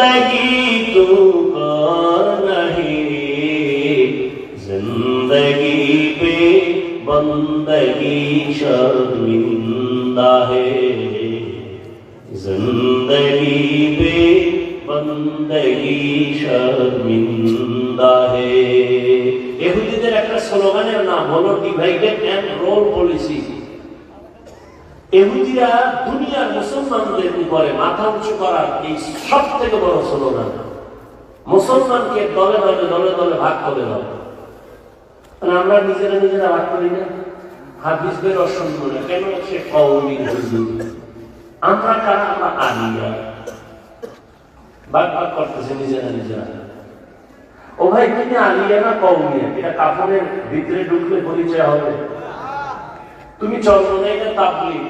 तू कर नहीं जिंदगी पे बंदगी शर्मिंदा है जिंदगी पे बंदगी शर्मिंदा है। ইহুদিদের একটা স্লোগানের নাম হলো ডিভাইডেড এন্ড রোল পলিসি। ইহুদিরা দুনিয়ার মুসলমানদের উপরে মাথা উঁচু করার এই সব থেকে বড় স্লোগান, মুসলমানকে দলে দলে দলে দলে ভাগ করে দাও। আমরা নিজেরা নিজেরা ভাগ করি না, হাদিসদের অসম্মান না কেন? সে কওমি হুজুর, আমরা কারা? আমরা আলিয়া, ভাগ ভাগ করতেছে নিজেরা নিজেরা। ও ভাই, তুমি আলিয়া না কওমিয়া? এটা কাফনের ভিতরে ঢুকলে পরিচয় হবে। তুমি চন্দ্রনাইকা তাবলীগ,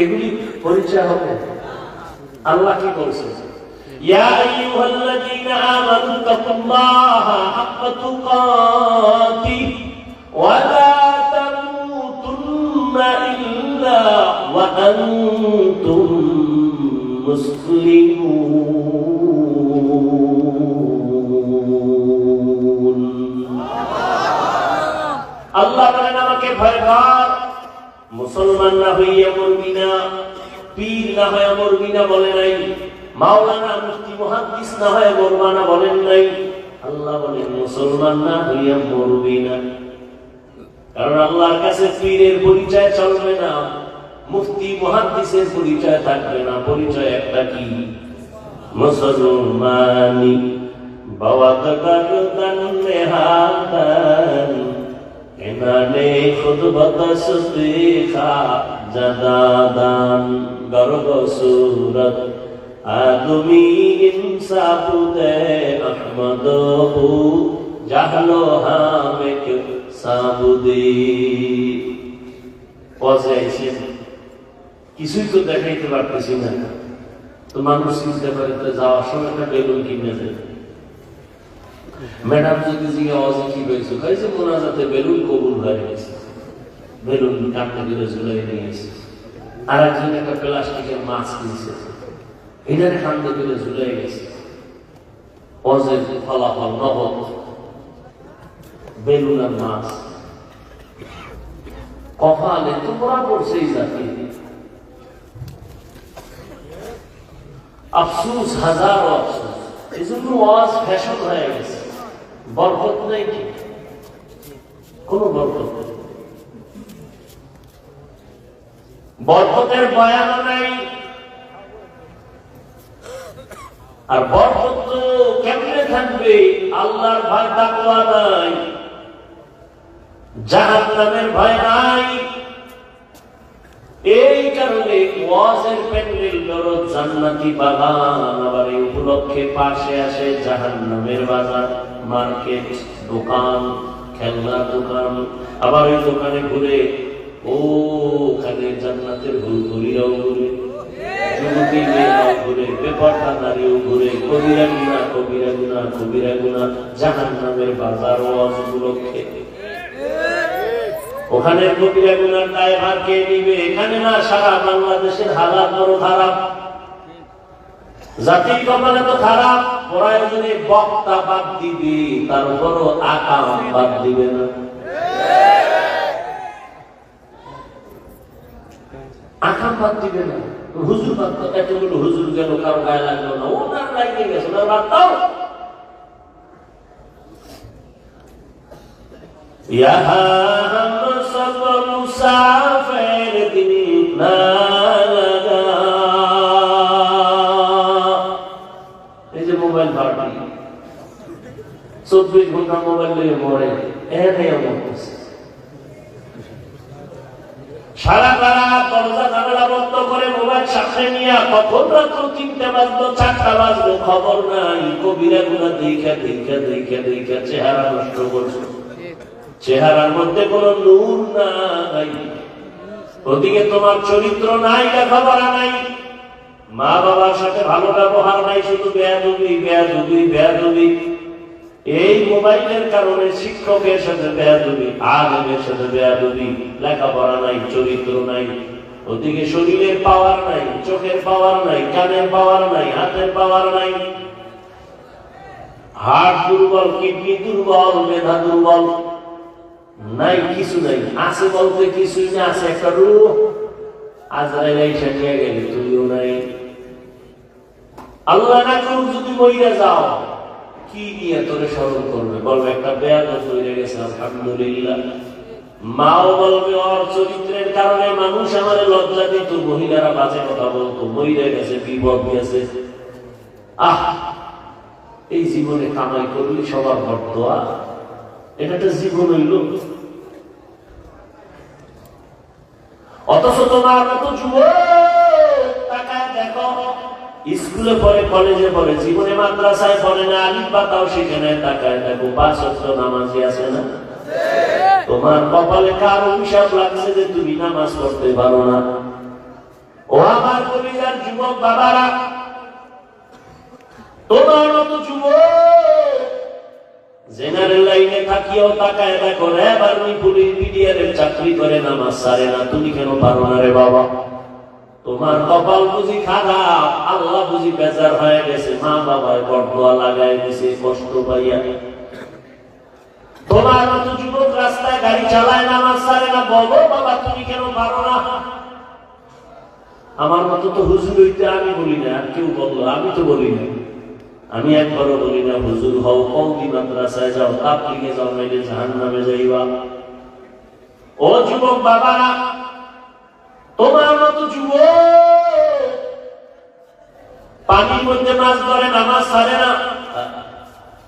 এগুলি পরিচয় হবে। আল্লাহ কি বলছে? ইয়া আইয়ুহাল্লাযীনা আমানু তাকুল্লাহা হাক্কা তুকাতি ওয়া লা তামুতুন্না ইল্লা ওয়া আনতুম মুসলিমুন। আল্লাহ বলেন আমাকে ভয় কর, মুসলমান না হইয়া মরবি না, পীর না হয়ে মরবি না বলে নাই, মাওলানা মুফতি মুহাদ্দিস না হয়ে মরবা না বলেন নাই। আল্লাহ বলেন মুসলমান না হইয়া মরবি না। কারণ আল্লাহর কাছে পীরের পরিচয় চলবে না, মুফতি মুহাদ্দিসের পরিচয় থাকবে না। পরিচয় একটা কি? মুসলমানি বাওয়াত করদান নেহাদান এনানে খুতবত সুতিখা জাদাদান গর্ব সুরত আদমি ইনসাফুতে আহমদহু জাহলো হামেক সাবুদি। পজে আইছেন, কিছুই তো দেখাইতে পারতেছি না, তো মানুষ চিনতে পারে তো যাওয়ার সময় একটা বেলুন কিনে দেয়। ম্যাডাম যদি জিজ্ঞে অজে কি হয়েছে, হয়েছে মোনাজাতে বেলুন কবুল হয়ে গেছে, বেলুন কাটতে গেলে ঝুলাই নিয়ে গেছে। আর একজন একটা প্লাস্টিকের মাছ কিনছে, এটার কান্দে গেলে ঝুলাই গেছে। অজের ফলাফল নগদ, বেলুন আর মাছ। কপালে তো পড়া পড়ছে এই জাতি। আফসুস, হাজার আফসুস। এই জন্য ওয়াজ ফ্যাশন হয়ে গেছে। বরকত নেই, কি কোন বরকত নেই, বরকতের বয়ান নাই। আর বরকত তো কেমনে থাকবে? আল্লাহর ভয় তাকওয়া নাই, জাহান্নামের ভয় নাই। এই কারণে ওয়াজের প্যান্ডেল বড় জান্নাতি বাগান, আবার এই উপলক্ষে পাশে আসে জাহান্নামের বাজার, মার্কেট, দোকান, খেলনার দোকান। আবার ওই দোকানে ঘুরে ওখানে জান্নাতের হুলহুলিরাও ঘুরে, যুবতী মেয়েরাও ঘুরে, বেপরদা নারীও ঘুরে, কবিরা গুনাহ কবিরা গুনাহ কবিরা গুনাহ, জাহান্নামের বাজার ওয়াজ উপলক্ষে। ওখানে কবিরা গুনার দায়ভার কে নিবে? এখানে না, সারা বাংলাদেশের হালাত বড় খারাপ, জাতির কপালে তো খারাপ। প্রয়োজনে বক্তা বাদ দিবে, তার উপরও আকাম বাদ দিবে না। আকাম বাদ দিবে না, হুজুর বাদ। এতগুলো হুজুর গেল, কারো গায়ে লাগলো না, ওনার লাগিয়ে গেছে, ওনার বাদ দাও। ইহা হাম সব মুসাফির দিন না লাগা। এই যে মোবাইল পার্টি 24 ঘন্টা মোবাইল নিয়ে মরে, সারা রাত দরজা জানালা বন্ধ করে মোবাইল সাথে নিয়ে কখন রাত্র 3টা বাজলো 4টা বাজলো খবর নাই। কবিরা গুনাহ দেখা দেখা দেখা দেখা চেহারা নষ্ট করছে, চেহারার মধ্যে কোনো নূর নাই। ওদিকে তোমার চরিত্র নাই, লেখাপড়া নাই, মা বাবার সাথে ভালো ব্যবহার নাই, শুধু বেয়াদবি বেয়াদবি বেয়াদবি। এই মোবাইলের কারণে শিক্ষকের সাথে বেয়াদবি, আলেমের সাথে বেয়াদবি, লেখাপড়া নাই, চরিত্র নাই। ওদিকে শরীরের পাওয়ার নাই, চোখের পাওয়ার নাই, কানের পাওয়ার নাই, হাতের পাওয়ার নাই, হার্ট দুর্বল, কিডনি দুর্বল, মেধা দুর্বল, নাই কিছু নাই। আছে বলতে কিছুই না, আছে একটা রূহ। আজরাইল এসে নিয়ে গেলে তুমিও নাই। আল্লাহ না করুক যদি মইরা যাও, কি দিয়ে তোরে স্মরণ করবে? বলবে একটা বেয়াদব হয়ে গেছে, আলহামদুলিল্লাহ। মাও বলবে ওর চরিত্রের কারণে মানুষ আমার লজ্জা দিত, মহিলারা বাজে কথা বলতো, মইরা গেছে, বিপদ গেছে। এই জীবনে কামাই করলি সবার ঘর দোয়া, এটা একটা জীবন হইল। অথচ তোমার মতো যুবক তাকায় দেখো, স্কুলে পড়ে, কলেজে পড়ে, জীবনে মাদ্রাসায় পড়ে না, আলিফ বা তাও শিখে নেয়, তাকায় দেখো 5 ওয়াক্ত নামাজি আছে না? তোমার কপালে কার অভিশাপ লাগছে যে তুমি নামাজ পড়তে পারো না? ও আমার কলিজার যুবক বাবারা, তোমার মতো যুবক জেনারেল লাইনে থাকিও তাকায় দেখো, র্যাব, আর্মি, পুলিশ, বিডিআর এর চাকরি করে, নামাজ ছাড়ে না, তুমি কেন পারো না রে বাবা? তোমার কপাল বুঝি খারাপ, আল্লাহ বুঝি বেজার হয়ে গেছে, মা বাবায় বড়দোয়া লাগাই দিছে কষ্ট পাইয়া। তোমার মতো যুবক রাস্তায় গাড়ি চালায়, নামাজ ছাড়ে না, বলো বাবা তুমি কেন পারো না? আমার মতো তো হুজুর হইতে আমি বলি না, আর কেউ বললো, আমি তো বলি না, আমি একবারও বলি না হুজুর হও, কওমি মাদ্রাসায় যাও, তাবলীগে যাও, নাইলে জাহান্নামে যাইবা। ও যুবক বাবারা, তোমার মতো যুবক পানির মধ্যে মাছ ধরে, নামাজ ছাড়ে না,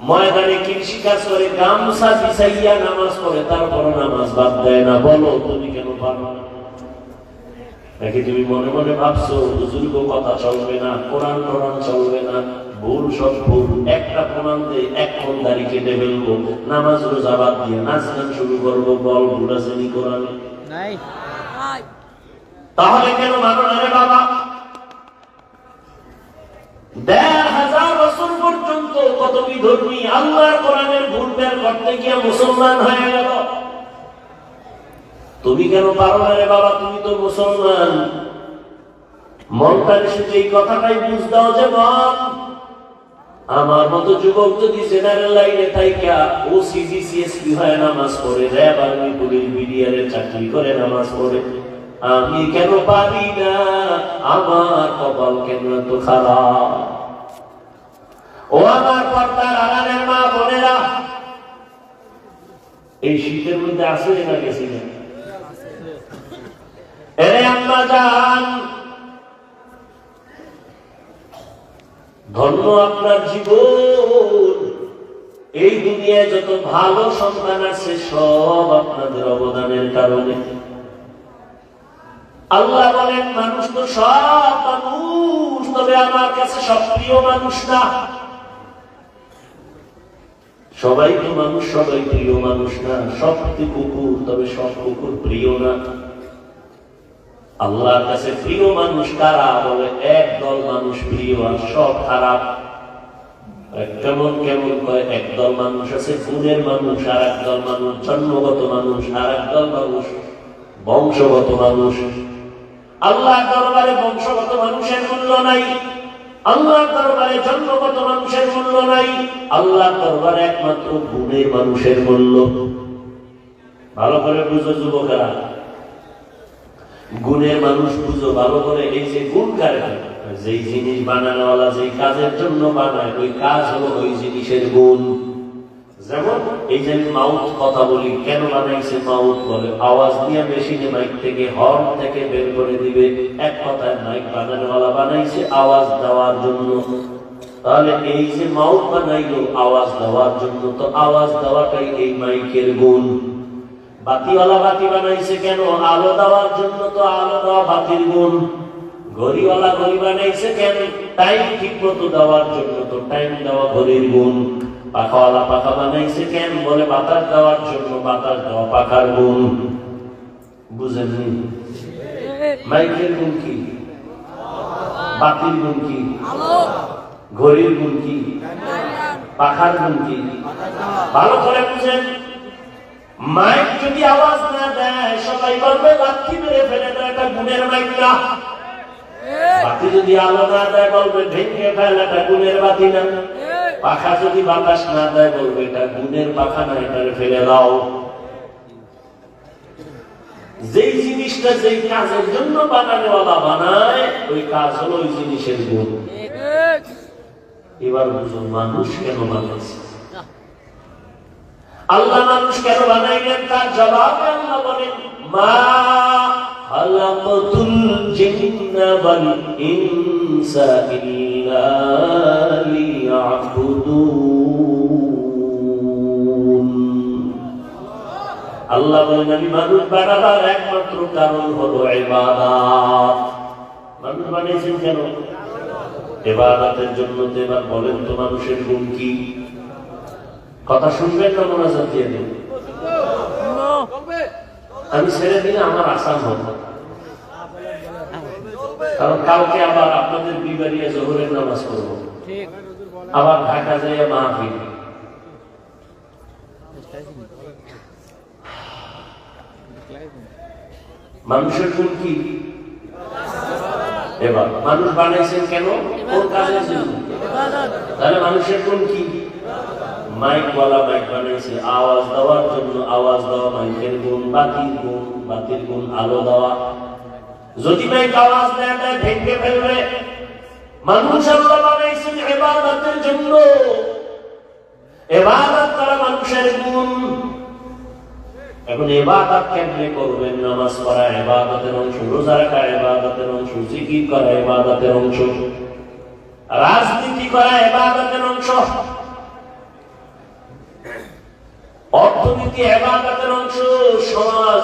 ময়দানে কৃষি কাজ করে, গামছা বিছাইয়া নামাজ পড়ে, তারপর নামাজ বাদ দেয় না, বলো তুমি কেন পারো না? নাকি তুমি মনে মনে ভাবছো বুজুর্গ কথা চলবে না, কোরআন টোরআন চলবে না, ভুল সব ভুল, একটা প্রমাণ দিয়ে 1 কোন দাড়ি কেটে ফেলবো, নামাজ রোজা বাদ দিয়ে নাচ গান শুরু করবো, বল ভুল আছে নি কোরআনে? নাই। তাহলে কেন মানো না রে বাবা? 1000 বছর পর্যন্ত কত বিধর্মী আল্লাহর কোরআনের ভুল বের করতে গিয়ে মুসলমান হয়ে গেল, তুমি কেন পারো না রে বাবা? তুমি তো মুসলমান। মনটার শুধু এই কথাটাই বুঝ দাও যে মন, আমার মতো যুবক যদি জেনারেল লাইনে থাইকা ওসিজি সিএসপি হয় নামাজ পড়ে, র্যাব, আর্মি, পুলিশ, বিডিআর এর চাকরি করে নামাজ পড়ে, আমি কেন পারি না? আমার কপাল কেন এত খারাপ? ও আমার পর্দার আড়ালের মা বোনেরা, এই শীতের মধ্যে আসে না গেছি না? এরে আম্মা জান, ধন্য আপনার জীবন। এই দুনিয়ায় যত ভালো সন্তান আছে সব আপনাদের অবদানের কারণে। আল্লাহ বলেন মানুষ তো সব মানুষ, তবে আমার কাছে সব প্রিয় মানুষ না। সবাই তো মানুষ, সবাই প্রিয় মানুষ না। সব কুকুর, তবে সব কুকুর প্রিয় না। আল্লাহর কাছে প্রিয় মানুষ কারা? বলে একদল মানুষ প্রিয় আর সব খারাপ। কেমন কেমন কয়, একদল মানুষ আছে গুণের মানুষ, আর একদল মানুষ জন্মগত মানুষ, আর একদল মানুষ বংশগত মানুষ। আল্লাহর দরবারে বংশগত মানুষের মূল্য নাই, আল্লাহর দরবারে জন্মগত মানুষের মূল্য নাই, আল্লাহর দরবারে একমাত্র গুণের মানুষের মূল্য। ভালো করে বুঝো যুবকেরা, গুণের মানুষ বুঝো ভালো করে। এই যে গুণ কারে, যেই জিনিস বানানোওয়ালা যেই কাজের জন্য বানায়, ওই কাজ হলো ওই জিনিসের গুণ। যেমন এই যে মাউথ কথা বলি, কেন বানাইছে মাউথ? বলে আওয়াজ দিয়ে মেশিনে মাইক থেকে, হর্ন থেকে বের করে দিবে। এক কথায় মাইক বানানোওয়ালা বানাইছে আওয়াজ দেওয়ার জন্য। তাহলে এই যে মাউথ বানাইলো আওয়াজ দেওয়ার জন্য, তো আওয়াজ দেওয়াটাই এই মাইকের গুণ। বাতিওয়ালা বাতি বানাইছে কেন? আলো দেওয়ার জন্য, তো আলো দেওয়া বাতির গুণ। ঘড়িওয়ালা ঘড়ি বানাইছে কেন? টাইম ঠিক মতো দেওয়ার জন্য, তো টাইম দেওয়া ঘড়ির গুণ। পাখাওয়ালা পাখা বানাইছে কেন? বলে বাতাস দেওয়ার জন্য, বাতাস দেওয়া পাখার গুণ। বুঝেননি? মাইকের গুণ কি? বাতির গুণ কি? ঘড়ির গুণ কি? পাখার গুণ কি? ভালো করে বুঝেন। মাইক যদি আওয়াজ না দেয় সবাই বলবে লাঠি মেরে ফেলে দেয়, এটা গুণের মাইক না। বাতি যদি আলো না দেয় বলবে ভেঙে ফেলে, এটা গুণের বাতি না। পাখা যদি বাতাস না দেয় বলবে এটা গুণের পাখা না, এটা ফেলে দাও। যেই জিনিসটা যেই কাজের জন্য বানানোওয়ালা বানায় ওই কাজ হলো ওই জিনিসের গুণ। এবার বুঝুন মানুষ কেন বানাইছে, আল্লাহ মানুষ কেন বানাইলেন, তার জবাবে আল্লাহ বলেন মা খালাকাতুল জিন্না ওয়াল ইনসা ইল্লা লিয়াবুদুন। আল্লাহ বলেন আমি মানুষ বানাবার একমাত্র কারণ হলো ইবাদত। মানুষ বানিয়েছেন কেন? ইবাদতের জন্য। এবার বলেন তো মানুষের গুণ কি? কথা শুনবেন না মোনাজাত দিয়ে দেন? আমি ছেড়ে দিলে আমার আসান হবে, কারণ কালকে আবার আপনাদের বিবারিয়া জোহরের নামাজ পড়বো, আবার ঢাকা যাইয়া মাহফিল। মানুষের গুণ কি? এবার মানুষ বানাইছেন কেন? কোন কাজের জন্য? তাহলে মানুষের গুণ কি? মাইক ওয়ালা মাইক বানাইছে আওয়াজ দেওয়ার জন্য, আওয়াজ দেওয়া মাইকের গুণ। বাতির গুণ, বাতির গুণ আলো দেওয়া। যদি মাইক আওয়াজ দেয় ভেঙে ফেলবে। মানুষ আল্লাহ বানাইছেন ইবাদতের জন্য, ইবাদত করা মানুষের গুণ। এখন ইবাদত কেমনে করবেন? নামাজ পড়া ইবাদতের অংশ, রোজা রাখা ইবাদতের অংশ, জিকির করা ইবাদতের অংশ, রাজনীতি করা ইবাদতের অংশ, অর্থনীতি ইবাদতের অংশ, সমাজ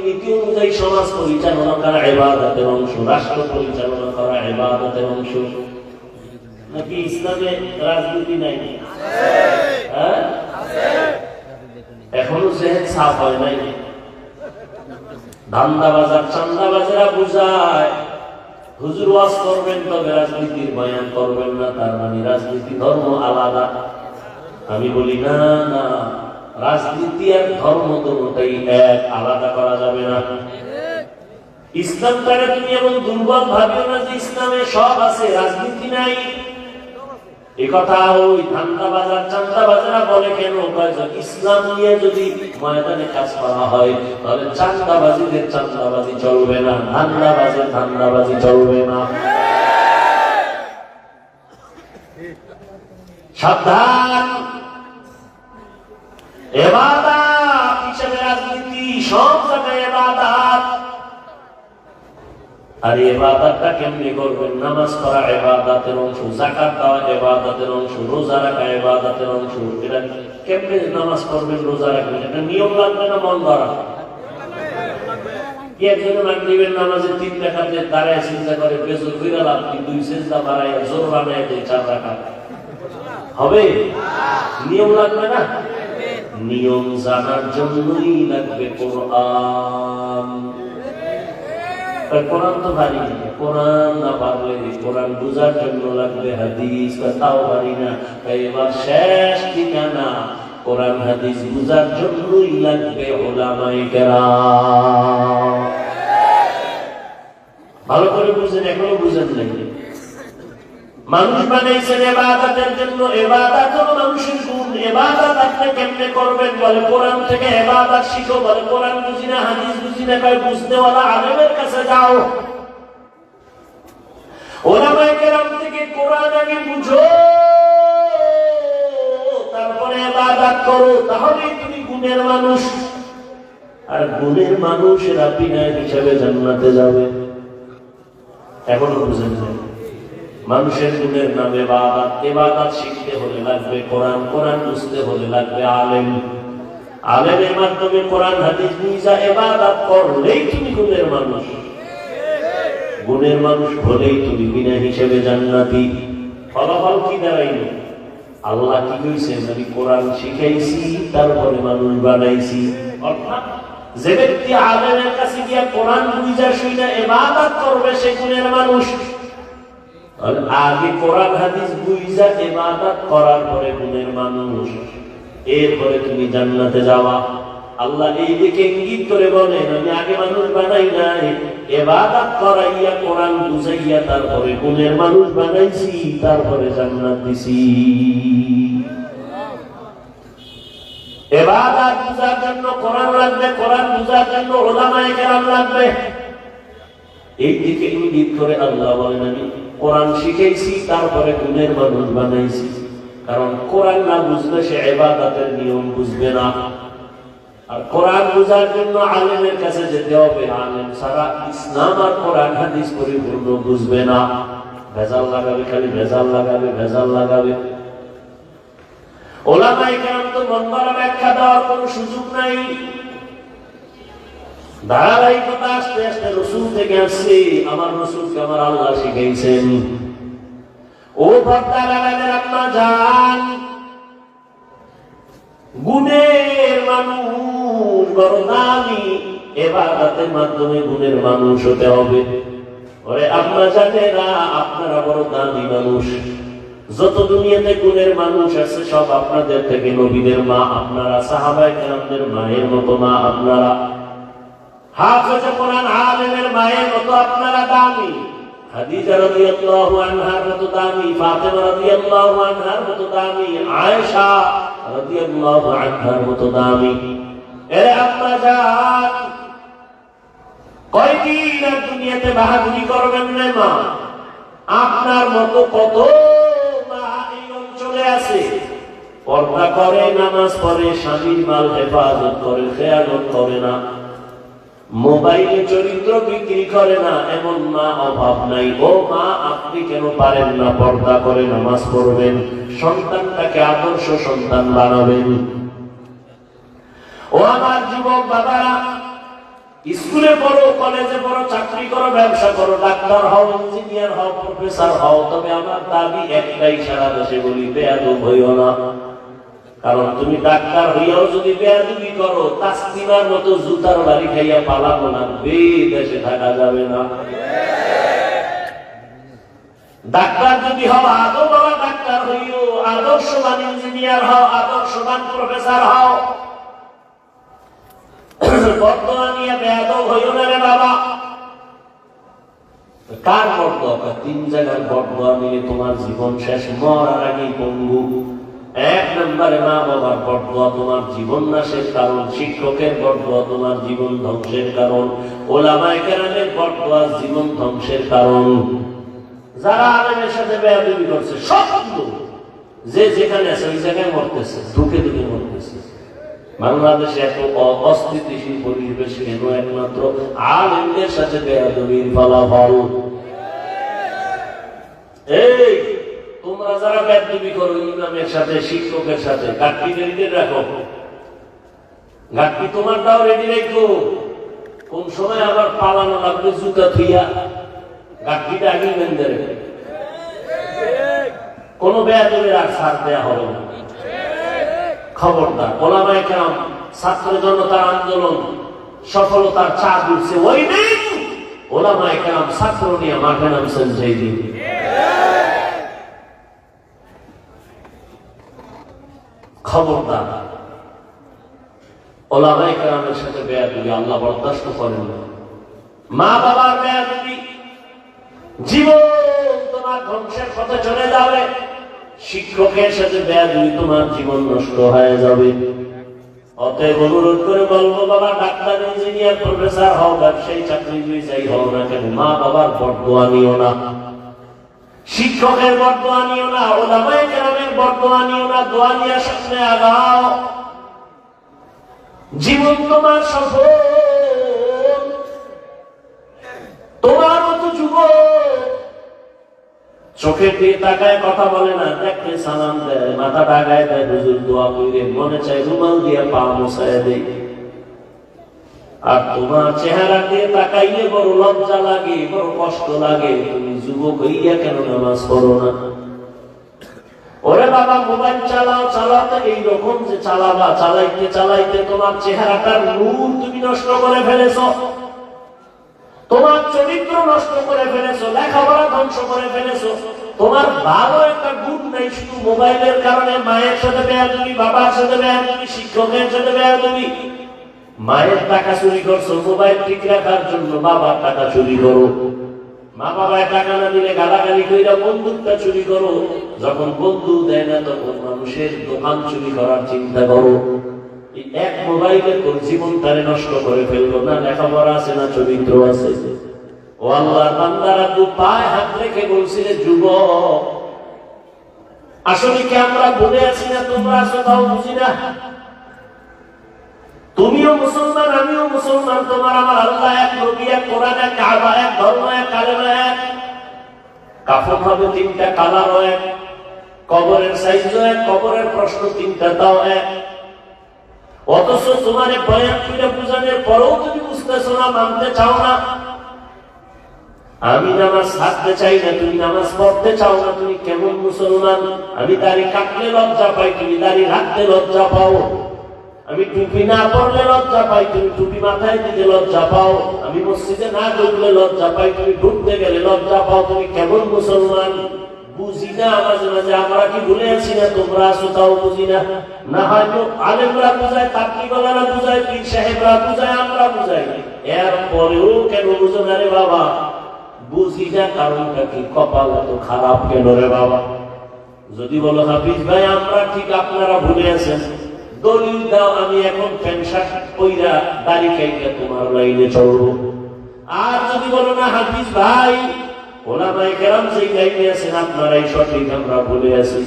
নীতি অনুযায়ী সমাজ পরিচালনা করা ইবাদতের অংশ, রাষ্ট্র পরিচালনা করা ইবাদতের অংশ। নাকি ইসলামে রাজনীতি নাই? হ্যাঁ, এখনো জেহেন সাফ হয় নাই। ধান্দাবাজার চান্দাবাজারা বুঝায় হুজুর ওয়াজ করবেন তবে রাজনীতির বয়ান করবেন না, তার মানে রাজনীতি ধর্ম আলাদা। আমি বলি না না, রাজনীতি আর ধর্ম দুটোই এক, আলাদা করা যাবে না। ইসলামটাকে তুমি এমন দুর্বল ভাবিও না যে ইসলামে সব আছে রাজনীতি নাই। এই কথা ওই ধান্দাবাজার চান্দাবাজারা বলে কেন? ইসলাম নিয়ে যদি ময়দানে কাজ করা হয় তাহলে চান্দাবাজিদের চান্দাবাজি চলবে না, ধান্দাবাজের ধান্দাবাজি চলবে না। সাবধান! ইবাদত হিসেবে রাজনীতি সব জায়গায় ইবাদত। আর ইবাদতটা কেমনে করবেন? নামাজ পড়া ইবাদতের অংশ, যাকাত দেওয়া ইবাদতের অংশ, রোজা রাখা ইবাদতের অংশ। এটা কেমনে নামাজ পড়বেন, রোজা রাখবেন? এটা নিয়ম লাগবে না মন ধরা? কি একজন মাগরিবের নামাজে 3 রাকাতে দাঁড়ায় চিন্তা করে বেজর কইরা লাভ কি? 2 সিজদা বাড়ায় জোর বানায় দেয় 4 রাকাত হবে? নিয়ম লাগবে না? নিয়ম জানার জন্যই লাগবে কোরআন। কোরআন তো পারি না, কোরআন না পারলে কোরআন বুঝার জন্য লাগবে হাদিস, তাও পারি না। তাই এবার শেষ ঠিকানা কোরআন হাদিস বুঝার জন্যই লাগবে উলামায়ে কেরাম। ভালো করে বুঝেন, এখনো বুঝেন নাকি? মানুষ বানাইছেন ইবাদতের জন্য, ইবাদত হলো মানুষের গুণ। ইবাদত আপনি কেমনে করবেন? বলে কোরআন থেকে ইবাদত শিখো। বলে কোরআন বুঝি না, হাদিস বুঝি না, কয় বুঝতেওয়ালা আলেমের কাছে যাও, উলামায়ে কেরাম থেকে কোরআন আগে বুঝো, তারপরে ইবাদত করো, তাহলেই তুমি গুণের মানুষ। আর গুণের মানুষেরা বিনা হিসাবে জান্নাতে যাবে। এখনো বুঝেন না? মানুষের গুণের নামে ইবাদত। ইবাদত শিখতে হলে লাগবে কোরআন, কোরআন বুঝতে হলে লাগবে আলেম। আলেমের মাধ্যমে কোরআন হাদিস বুঝা ইবাদত করলেই তুমি গুণের মানুষ। গুণের মানুষ হলেই তুমি বিনা হিসেবে জান্নাতি। ফলাফল কি দাঁড়াইল? আল্লাহ কি কইছেন? আমি কোরআন শিখাইছি, তারপরে মানুষ বানাইছি। অর্থাৎ যে ব্যক্তি আলেমের কাছে গিয়া কোরআন বুঝা শুইনা ইবাদত করবে সে গুণের মানুষ। আগে কোরআন হাদিস বুঝা ইবাদত করার পরে গুণের মানুষ, এরপরে তুমি জান্নাতে যাওয়া। আল্লাহ এই দিকে ইঙ্গিত করে বলেন, আমি আগে মানুষ বানাই নাই, ইবাদত করাইয়া কোরআন বুঝাইয়া তারপরে গুণের মানুষ বানাইছি, তারপরে জান্নাত দিছি। ইবাদত বুঝার জন্য কোরআন লাগবে, কোরআন বুঝার জন্য উলামায়ে কেরাম লাগবে। এই দিকে ইঙ্গিত করে আল্লাহ বলেন, আমি কোরআন শিখাইছি, তারপরে গুণের মানুষ বানাইছি। কারণ কোরআন না বুঝলে সে ইবাদতের নিয়ম বুঝবে না। আর কোরআন বুঝার জন্য আলেমের কাছে যেতে হবে, আলেম ছাড়া ইসলাম আর কোরআন হাদিস পরিপূর্ণ বুঝবে না। ভেজাল লাগাবে, খালি ভেজাল লাগাবে, ভেজাল লাগাবে। ওলামায়ে কেরাম তো মন গড়া ব্যাখ্যা দেওয়ার কোনো সুযোগ নাই। ধারাবাহিকতা আস্তে আস্তে রসুল থেকে আসছে, আমার রসুলকে আমার আল্লাহ শিখাইছেন। ও পর্দার আড়ালের আম্মা জান, গুণের মানুষ বড় দামি, ইবাদতের মাধ্যমে গুণের মানুষ হতে হবে। ওরে আম্মা জানেরা, আপনারা বড় দামি মানুষ। যত দুনিয়াতে গুণের মানুষ আছে সব আপনাদের থেকে নবীদের মা আপনারা, সাহাবায়ে কেরামদের মায়ের মতো মা আপনারা, হাফেজে কোরআন আলেমের মায়ের মতো আপনারা দামি। খাদিজা রাদিয়াল্লাহু আনহার মতো দামি, ফাতেমা রাদিয়াল্লাহু আনহার মতো দামি, আয়েশা রাদিয়াল্লাহু আনহার মতো দামি। এর আম্মা জান, কয়দিন আর দুনিয়াতে বাহাদুরি করবেন না মা? আপনার মতো কত মা এই অঞ্চলে আছে, পর্দা করে, নামাজ পড়ে, স্বামীর মাল হেফাজত করে, খেয়ানত করে না, মোবাইলে চরিত্র বিক্রি করে না, এমন মা অভাব নাই। ও মা, আপনি কেন পারেন না পর্দা করে নামাজ পড়বেন, সন্তানটাকে আদর্শ সন্তান বানাবেন? ও আমার যুবক বাবারা, স্কুলে পড়ো, কলেজে পড়ো, চাকরি করো, ব্যবসা করো, ডাক্তার হও, ইঞ্জিনিয়ার হও, প্রফেসর হও, তবে আমার দাবি একটাই, সারা দেশে বলি, বেয়াদব হইও না। কারণ তুমি ডাক্তার হইয়াও যদি বেয়াদবি করো, তাসলিমার মতো জুতার বাড়ি খাইয়া পালাবো না, দেশে থাকা যাবে না। ডাক্তার যদি হও, আদৌ বাবা ডাক্তার হইও, আদর্শবান ইঞ্জিনিয়ার হও, আদর্শবান প্রফেসর হও, বর্তমান নিয়ে বেয়াদব হইও না রে বাবা। কার বর্তমান? তিন জায়গার বর্তমান নিয়ে তোমার জীবন শেষ, মরার আগে পঙ্গু। এক নম্বরে মা বাবার বর্তমান তোমার জীবন নাশের কারণ, শিক্ষকের বর্তমান তোমার জীবন ধ্বংসের কারণ, ওলামায়ে কেরামের বর্তমান জীবন ধ্বংসের কারণ। যারা আলেমের সাথে বেয়াদবি করছে সব যে যেখানে আছে ওই জায়গায় মরতেছে, ঢুকে ঢুকে মরতেছে। বাংলাদেশে এত অস্থিতিশীল পরিবেশ কেন? একমাত্র আলেমদের সাথে বেয়াদবির ফলাফল। এই তোমরা যারা বেয়াদবি করো ইমামের সাথে, শিক্ষকের সাথে, গাট্টি রেডি রাখো, গাট্টি তোমারটাও রেডি রাখো। কোন সময় আবার পালানো লাগবে জুতা থুইয়া, গাট্টিটা আগে বেঁধে রেখে। কোন বেয়াদবির আর ছাড় দেয়া হবে না। খবরদার। ওলামায়ে কেরাম ছাত্র জনতার আন্দোলন সফলতার চাঁদ উঠছে ওই দিন, ওলামায়ে কেরাম ছাত্র নিয়ে মাঠে নামছেন সেই দিন। খবরদার, ওলামায়ে কেরামের সাথে বেয়াদবি আল্লাহ বরদাস্ত করেন না। মা বাবার বেয়াদবি, জীবন তোমার ধ্বংসের পথে চলে যাবে। শিক্ষকের সাথে বেয়াদবি, তোমার জীবন নষ্ট হয়ে যাবে। অতএব অনুরোধ করে বলবো, বাবা ডাক্তার, ইঞ্জিনিয়ার, প্রফেসর হও, ব্যবসায়ী, চাকরিজীবী যাই হও না কেন, মা বাবার বদদোয়া নিও না, শিক্ষকের বদদোয়া নিও না, ওলামায়ে কেরামের বদদোয়া নিও না। দোয়া নিয়ে সামনে আগাও। জীবন তোমার সফল। তোমার মতো যুবক চোখের দিয়ে তাকায় কথা বলে না, দেখলে সালাম দেয়, মাথা ডাগায় দেয়, হুজুর দোয়া কইরে, মনে চাই রুমাল দিয়ে পা মোছায় দেয়। আর তোমার চেহারা দিয়ে তাকাইলে বড় লজ্জা লাগে, বড় কষ্ট লাগে। তুমি যুবক হইয়া কেন নামাজ পড়ো না? ওরে বাবা, মোবাইল চালাও, চালাতে এইরকম যে চালাবা, চালাইতে চালাইতে তোমার চেহারাটার নূর তুমি নষ্ট করে ফেলেছো, তোমার চরিত্র নষ্ট করে ফেলেছো, লেখাপড়া ধ্বংস করে ফেলেছো। তোমার ভালো একটা গুণ নাই, শুধু মোবাইলের কারণে মায়ের সাথে বেয়াদবি, বাবার সাথে বেয়াদবি, শিক্ষকের সাথে বেয়াদবি। মায়ের টাকা চুরি করছো মোবাইল ঠিক রাখার জন্য, বাবার টাকা চুরি করো। মা বাবায় টাকা না দিলে গালাগালি কইরা বন্দুকটা চুরি করো। যখন বন্দুক দেয় না তখন মানুষের দোকান চুরি করার চিন্তা করো। এই এক মোবাইলে তোর জীবনটারে নষ্ট করে ফেললো। না লেখাপড়া আছে, না চরিত্র আছে। ও আল্লাহর বান্দারা, দু পায়ে হাত রেখে বলছিলে যুবক, আসলে কি আমরা ভুলে আছি না তোমরা আছো তাও বুঝি না? তুমিও মুসলমান, আমিও মুসলমান, তোমার আমার আল্লাহ এক, নবী এক, কোরআন এক, কাবা এক, ধর্ম এক, কালেমা এক, কাফন হবে তিনটা, কালারও এক, কবরের সাইজও এক, কবরের প্রশ্ন তিনটা তাও এক। অথচ তোমার বয়ান করে বুঝানোর পরেও তুমি বুঝতেছো না, মানতে চাও না। আমি নামাজ ছাড়তে চাই না, তুমি নামাজ পড়তে চাও না, তুমি কেমন মুসলমান? আমি দাড়ি কাটলে লজ্জা পাই, তুমি দাড়ি রাখতে লজ্জা পাও। আমি টুপি না পড়লে লজ্জা পাই, তুমি টুপি মাথায় দিতে লজ্জা পাও। আমি মসজিদে না ঢুকলে লজ্জা পাই, তুমি ঢুকতে গেলে লজ্জা পাও। তুমি কেমন মুসলমান? বুঝি না। মাঝে মাঝে আমরা কি ভুলে আছি না তোমরা আছো তাও বুঝি না। না হয়তো আলেমরা বুঝায়, তাবলীগওয়ালারা বুঝায়, পীর সাহেবরা বুঝায়, আমরা বুঝাই, এরপরেও কেন বুঝো না রে বাবা? বুঝি না। কারণটা কি? কপাল এত খারাপ কেন রে বাবা? যদি বলো হাফিজ ভাই আমরা ঠিক, আপনারা ভুলে আছেন, দলিল দাও, আমি এখন প্যান্ট শার্ট পইরা দাড়ি কাইটা তোমার লাইনে চলবো। আর যদি বলো না হাফিজ ভাই, ওলামায়ে কেরাম যেই লাইনে আছেন আপনারাই সঠিক, আমরা ভুলে আছি,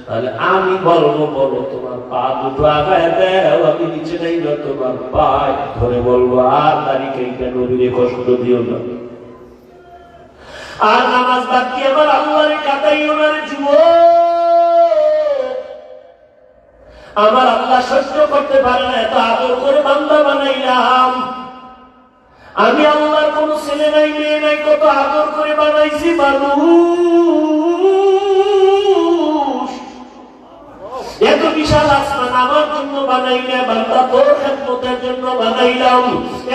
তাহলে আমি বলবো, বলো তোমার পা দুটো আগায় দাও, আমি নিচে নাই না তোমার পায়ে ধরে বলবো, আর দাড়ি কাইটা নবীরে কষ্ট দিও না। আর নামাজ বাদ দিয়ে আমার আল্লাহরে কাটাইও না রে যুবক। আমার আল্লাহ সহ্য করতে পারে না, এত আদর করে বান্দা বানাইলাম। আমি আল্লাহর কোন ছেলে নাই, মেয়ে নাই, কত আদর করে বানাইছি মানুষ। এত বিশাল আসমান আমার জন্য বানাই না, বান্দা তোর খেদমতের জন্য বানাইলাম।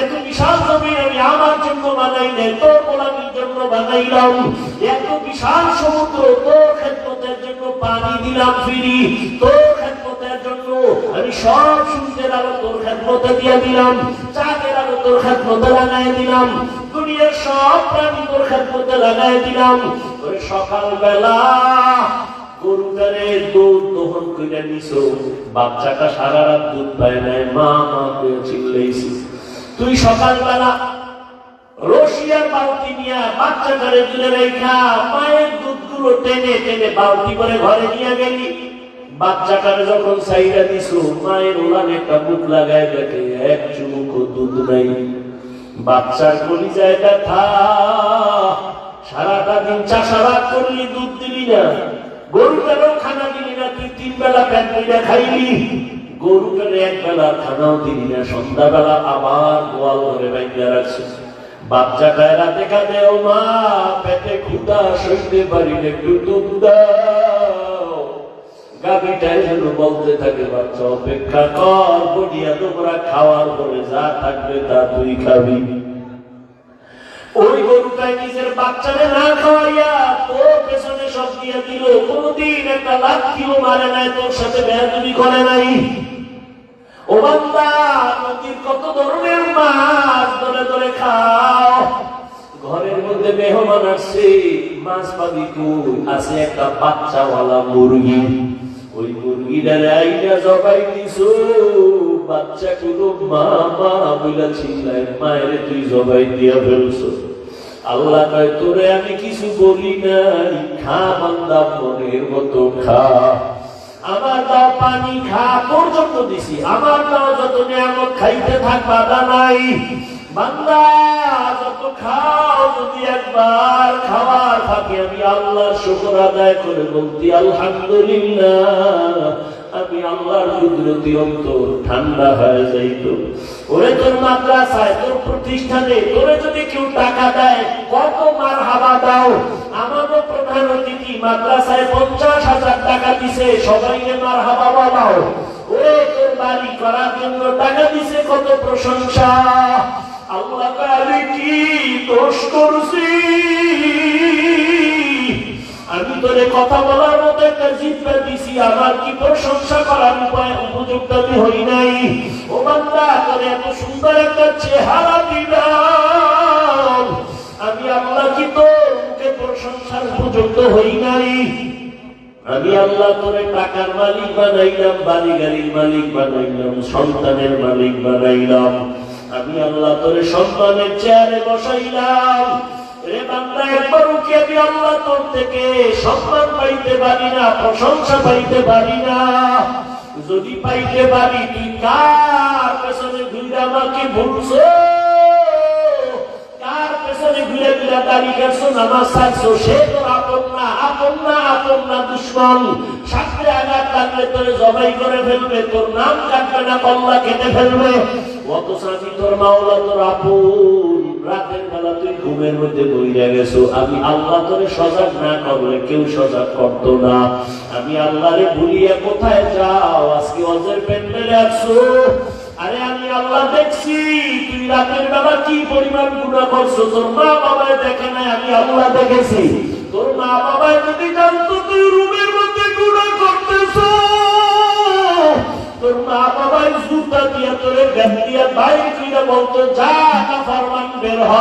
এত বিশাল জমিন আমি আমার জন্য বানাই না, তোর গোলামীর জন্য বানাইলাম। এত বিশাল সমুদ্র তোর খেদমতের জন্য পানি দিলাম ফিরি, তোর খেদমতের জন্য আমি সব সূর্যের আলো তোর খেদমতে দিয়ে দিলাম, চাঁদের আলো তোর খেদমতে লাগাই দিলাম, দুনিয়ার সব প্রাণী তোর খেদমতে লাগাই দিলাম। ওই সকালবেলা গরুটারে দুধ দহন করে নিছো, বাচ্চাটা সারা রাত দুধ পায় নাই, মা মা করে চিল্লাইছি। তুই সকালবেলা রশিয়ার বালতি নিয়ে বাচ্চাটারে তুলে রেখা মায়ের দুধগুলো টেনে টেনে বালতি করে ঘরে নিয়ে গেলি। বাচ্চাটারে যখন চাইরা দিছো, মায়ের ওলানে একটা মুখ লাগায় দেখে এক চুমুকও দুধ নাই। বাচ্চার কলিজায় ব্যথা, সারাটা দিন চাষাবাদ করলি, দুধ দিলি না। গরুটারও খানা দিলি না, তুই 3 বেলা পেট ভরে খাইলি। গরুটারে 1 বেলা খানাও দিলি না, সন্ধ্যাবেলা আবার গোয়াল ঘরে বাইন্দা রাখছিস। বাচ্চাটা রাতে কাঁদে, ও মা পেটে ক্ষুধা সইতে পারি না, একটু দুধ দাও। গাভীটাই যেন বলতে থাকে, বাচ্চা অপেক্ষা কর, বডিয়া তোমরা খাওয়ার পরে যা থাকবে তা তুই খাবি। ওই গরুটাই নিজের বাচ্চারে না খাওয়াইয়া তোর পেছনে সব দিয়ে দিল, কোনদিন একটা লাথিও মারে নাই, তোর সাথে বেয়াদবি করে নাই। ও বান্দা, নদীর কত ধরনের মাছ ধরে ধরে খাও। ঘরের মধ্যে মেহমান আসছে, মাছ পাবি কই? আছে একটা বাচ্চাওয়ালা মুরগি, ওই মুরগিটারে আইনা জবাই দিছো। বাচ্চা গুলো মা মা বইলা চিল্লায়, মায়ের তুই জবাই দিয়া ফেলছো। আল্লাহ কয়, তোরে আমি কিছু বলি নাই, খা বান্দা মনের মতো খা। আমার দাও পানি খা, তোর জন্য দিছি। আমার দাও যত নিয়ামত, খাইতে থাক, বাধা নাই। বান্দা যত খাও, যদি একবার খাওয়ার ফাঁকে আমি আল্লাহর শুকর আদায় করে বলতি আলহামদুলিল্লাহ, আমি আল্লাহর কুদরতি অন্তর ঠান্ডা হয়ে যাইত। ওরে তোর মাদ্রাসায়, তোর প্রতিষ্ঠানে তোরে যদি কেউ টাকা দেয়, কত মারহাবা দাও। আমারও প্রধান অতিথি মাদ্রাসায় 50,000 টাকা দিছে, সবাইকে মারহাবা বলাও। ওরে তোর বাড়ি করার জন্য টাকা দিছে, কত প্রশংসা। আল্লাহ আমি কি দোষ করছি? আমি তোরে কথা বলার মতো একটা জিহ্বা দিছি, আমার কি প্রশংসা করার উপায় উপযুক্ত আমি হই নাই। ও বান্দা, তোর এত সুন্দর একটা চেহারা দিলাম, আমি আল্লাহ কি তোর মুখে প্রশংসার উপযুক্ত হই নাই? আমি আল্লাহ তোরে টাকার মালিক বানাইলাম, বাড়ি গাড়ির মালিক বানাইলাম, সন্তানের মালিক বানাইলাম, আমি আল্লাহ তোরে সন্তানের চেয়ারে বসাইলাম। রে বান্দা, একবারও কি আমি আল্লাহ তোর থেকে সম্মান পাইতে পারি না, প্রশংসা পাইতে পারি না? যদি পাইতে পারি, তুই কার পেছনে ঘুরে আমাকে ভুলছো? কার পেছনে ঘুরে ঘুরে দাঁড়িয়ে গেছো, নামাজ ছাড়ছো? সে তোর আপন না, আপন না, আপন না, দুশ্মন। সাথে আঘাত লাগলে তোরে জবাই করে ফেলবে, তোর নাম কাটবে না, কল্লা কেটে ফেলবে। অথচ আমি তোর মাওলা, তোর আপন। রাতের বেলা তুই ঘুমের মধ্যে বইরা গেছো, আমি আল্লাহ তোরে সজাগ না করলে কেউ সজাগ করতো না। আমি আল্লাহরে ভুলিয়া কোথায় যাও? আজকে অজের প্যান্ডেলে আছো। আরে আমি আল্লাহ দেখছি তুই রাতের বেলা কি পরিমাণ গুনাহ করছো, তোর মা বাবায় দেখে নাই, আমি আল্লাহ দেখেছি। তোর মা বাবায় যদি জানতো তুই রুমের মধ্যে গুনাহ করতেছো, তোর মা বাবায় জুতা দিয়া তোরে গান দিয়া বাইরে ফিরে বলতো, যা নাফরমান বের হ।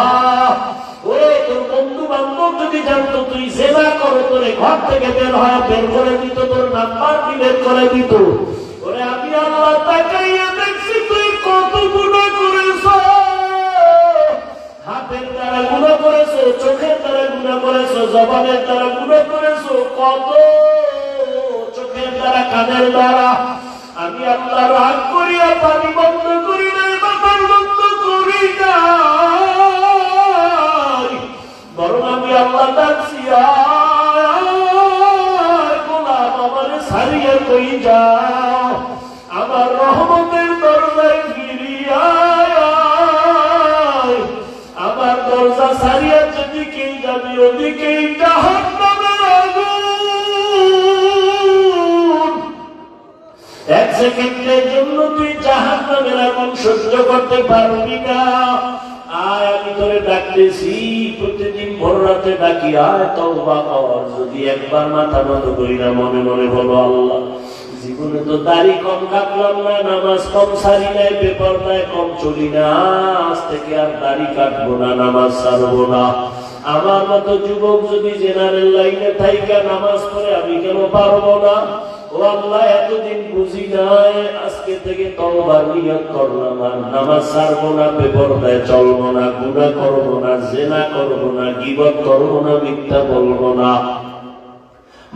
ওরে তোর বন্ধু বান্ধব যদি জানতো তুই জেনা করো, তোরে ঘর থেকে বের হয়, বের করে দিত, তোর নাম্বার ডিলিট করে দিত। ওরে আমি আল্লাহ তাকাইয়া দেখছি তুই কত গুনাহ করেছো। হাতের দ্বারা গুনাহ করেছো, চোখের দ্বারা গুনাহ করেছো, জবানের দ্বারা গুনাহ করেছো, কত চোখের দ্বারা, কানের দ্বারা। আমি আল্লাহ রাগ করিয়া পানি বন্ধ করি নাই, বাতাস বন্ধ করি নাই, বরং আমি আল্লাহ ডাকছি, গোলাম আমারে ছাড়িয়া কই যাও, আমার রহমতের দরজায় ফিরিয়া আয়। আমার দরজা ছাড়িয়া যেদিকেই যাবি ওদিকেই জাহান্নামের আগুন। এক সেকেন্ডের জন্য তুই জাহান্নামের আগুন সহ্য করতে পারবি না। আয়, আমি তোরে ডাকতেছি, প্রতিদিন ভোর রাতে ডাকি, আয় তওবা কর। যদি একবার মাথা নত করি না, মনে মনে বলো, আল্লাহ জীবনে তো দাড়ি কম কাটলাম না, নামাজ কম সারি নাই, বেপরদায় কম চলি না, আজ থেকে আর দাড়ি কাটবো না, নামাজ ছাড়বো না। আমার মতো যুবক যদি জেনারেল লাইনে থাইকা নামাজ পড়ে, আমি কেন পারবো না? ও আল্লাহ, এতদিন বুঝি নাই, আজকে থেকে তওবার নিয়ত করলাম, আর নামাজ ছাড়বো না, বেপরদায় চলবো না, গুনাহ করবো না, জেনা করবো না, গীবত করবো না, মিথ্যা বলবো না।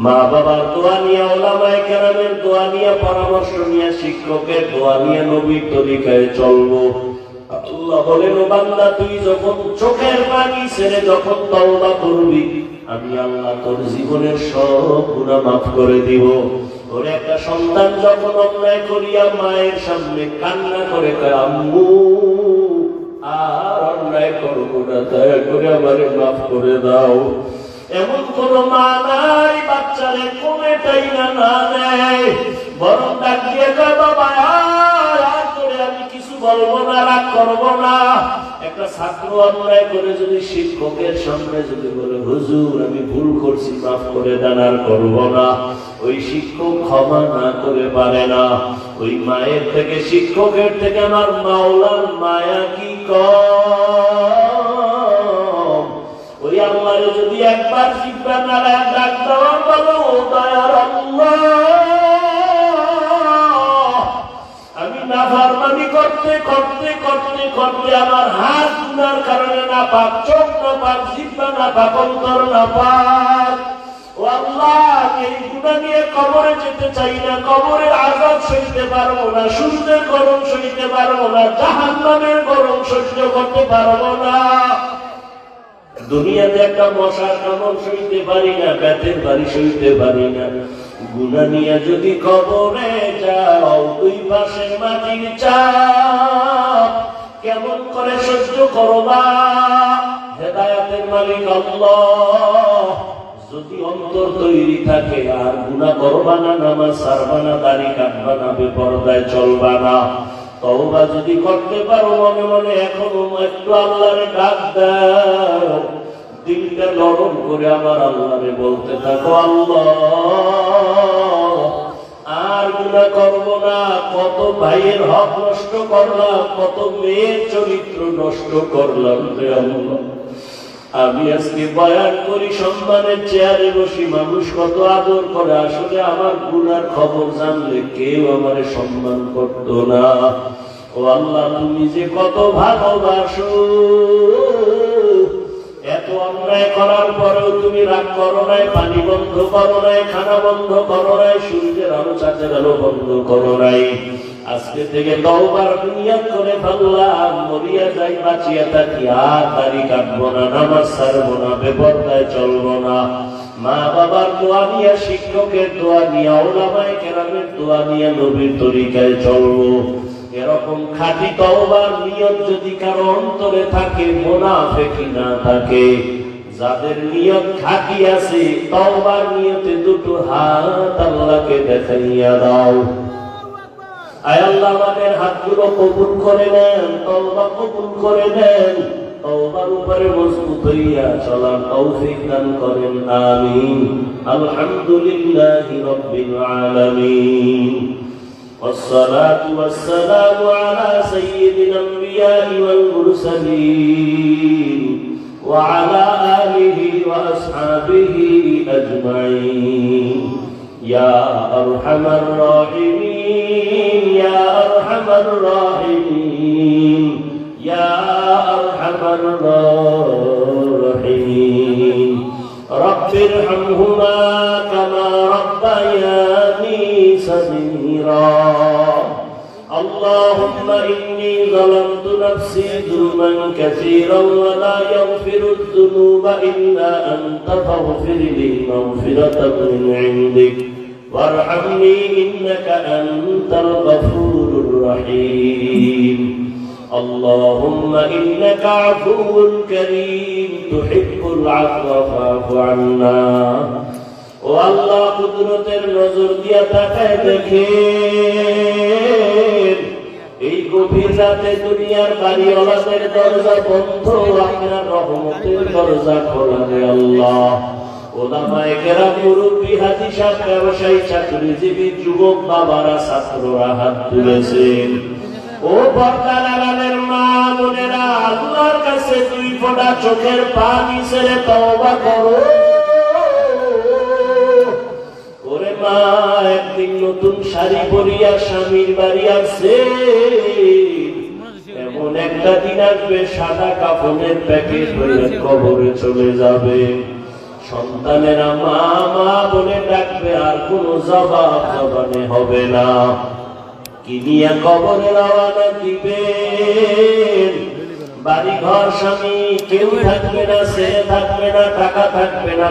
মা বাবার দোয়া নিয়ে, ওলামায়ে কেরামের দোয়া নিয়ে, পরামর্শ নিয়ে, শিক্ষকের দোয়া নিয়ে নবীর তরিকায় চলবো। আল্লাহ বলেন, ও বান্দা, তুই যখন চোখের পানি ছেড়ে যখন তওবা করবি, আমি আল্লাহ তোর জীবনের সব গুনাহ মাফ করে দিব। ওর একটা সন্তান যখন অন্যায় করিয়া মায়ের সামনে কান্না করে কয়, আম্মু আর অন্যায় করবো না, দয়া করে আমারে মাফ করে দাও, এমন কোন মা নাই বাচ্চারে কোনেটাই না নেয়, বরং ডাক দিয়ে কয়, বাবা আর করে আমি কিছু বলবো না, রাগ করবো না। একটা ছাত্র অন্যায় করে যদি শিক্ষকের সামনে যদি বলে, হুজুর আমি ভুল করছি, মাফ করে দেন, আর করবো না, ওই শিক্ষক ক্ষমা না করে পারে না। ওই মায়ের থেকে, শিক্ষকের থেকে আমার মাওলার মায়া কি কম? ওই আল্লাহরে যদি একবার জিব্বা নাড়ায় ডাক দেওয়ার বলো, ও দয়ার আল্লাহ, আমি নাফরমানি করতে করতে করতে করতে আমার হাত গুনার কারণে নাপাক, চোখ নাপাক, জিব্বা নাপাক, অন্তর নাপাক। ও আল্লাহ, এই গুনাহ নিয়ে কবরে যেতে চাই না, কবরের আযাব সইতে পারবো না, সূর্যের গরম সইতে পারবো না, জাহান্নামের গরম সহ্য করতে পারবো না। দুনিয়াতে একটা মশার কামড় সইতে পারি না, পেটের বাড়ি সইতে পারি না। গুনাহ নিয়ে যদি কবরে যাও, দুই পাশে মাটির চাপ কেমন করে সহ্য করবা? হেদায়েতের মালিক আল্লাহ। যদি অন্তর তৈরি থাকে, আর গুনাহ করবা না, নামাজ ছাড়বা না, দাড়ি কাটবা না, বেপরদায় চলবা না, তওবা যদি করতে পারো, মনে মনে এখনো একটু আল্লাহরে ডাক দাও, দিলটা নরম করে আমার আল্লাহরে বলতে থাকো, আল্লাহ আর গুনাহ করব না, কত ভাইয়ের হক নষ্ট করলাম, কত মেয়ের চরিত্র নষ্ট করলাম রে আল্লাহ। আমি আজকে বয়ান করি, সম্মানের চেয়ারে বসি, মানুষ কত আদর করে, আসলে আমার গুনার খবর জানলে কেউ আমারে সম্মান করত না। ও আল্লাহ, তুমি যে কত ভালোবাসো, এত অন্যায় করার পরেও তুমি রাগ করো নাই, পানি বন্ধ করো নাই, খানা বন্ধ করো নাই, সূর্যের আলো চাঁদের আলো বন্ধ করো নাই। আজকে থেকে তওবার নিয়ত করে ফেললাম, মরিয়া যাই বাঁচিয়া থাকি, আর দাড়ি কাটবো না, নামাজ ছাড়বো না, বেপরদায় চলবো না। মা বাবার দোয়া নিয়ে, শিক্ষকের দোয়া নিয়ে, ওলামায়ে কেরামের দোয়া নিয়ে নবীর তরিকায় চলবো। এরকম খাঁটি তওবার নিয়ত যদি কারো অন্তরে থাকে, মুনাফিকি না থাকে, যাদের নিয়ত খাঁটি আছে, তওবার নিয়তে দুটো হাত আল্লাহকে দেখাইয়া দাও। আয় আল্লাহ, আমাদের হাতগুলো কবুল করে নেন, তওবা কবুল করে নেন, তওবার উপরে মজবুত হইয়া চলার তৌফিক দান করেন, আমিন। আলহামদুলিল্লাহি রাব্বিল আলামিন। والصلاة والسلام على سيد الأنبياء والمرسلين وعلى آله وأصحابه أجمعين. يا أرحم الراحمين، يا أرحم الراحمين، يا أرحم الراحمين. رب ارحمهما كما ربياني صغيرا. اللهم إني ظلمت نفسي ظلما كثيرا ولا يغفر الذنوب إلا أنت فاغفر لي مغفرة من عندك وارحمني إنك أنت الغفور الرحيم. اللهم إنك عفو كريم تحب العفو فاعف عنا. ও আল্লাহ, কুদরতের নজর দিয়া তাকায় দেখেন, এই গভীর রাতে দুনিয়ার বাড়িওয়ালাদের দরজা বন্ধ, আপনার রহমতের দরজা খোলা রে আল্লাহ। ওলামায়ে কেরাম, মুরব্বি, হাজী সাহেব, ব্যবসায়ী, চাকরিজীবী, যুবক বাবারা, ছাত্ররা হাত তুলেছেন। ও পর্দার আড়ালের মা বোনেরা, আল্লাহর কাছে দুই ফোঁটা চোখের পানি ছেড়ে তওবা করো। ওরে মা, একদিন নতুন শাড়ি পরিয়া স্বামীর বাড়ি আসছে, এমন একটা দিন আসবে সাদা কাফনের প্যাকেট হয়ে কবরে চলে যাবে। সন্তানেরা মা মা বলে ডাকবে, আর কোনো জবাব জবানে হবে না। কি নিয়ে কবরে রওনা দিবেন? বাড়ি ঘর স্বামী কেউ থাকবে না, ছেলে থাকবে না, টাকা থাকবে না।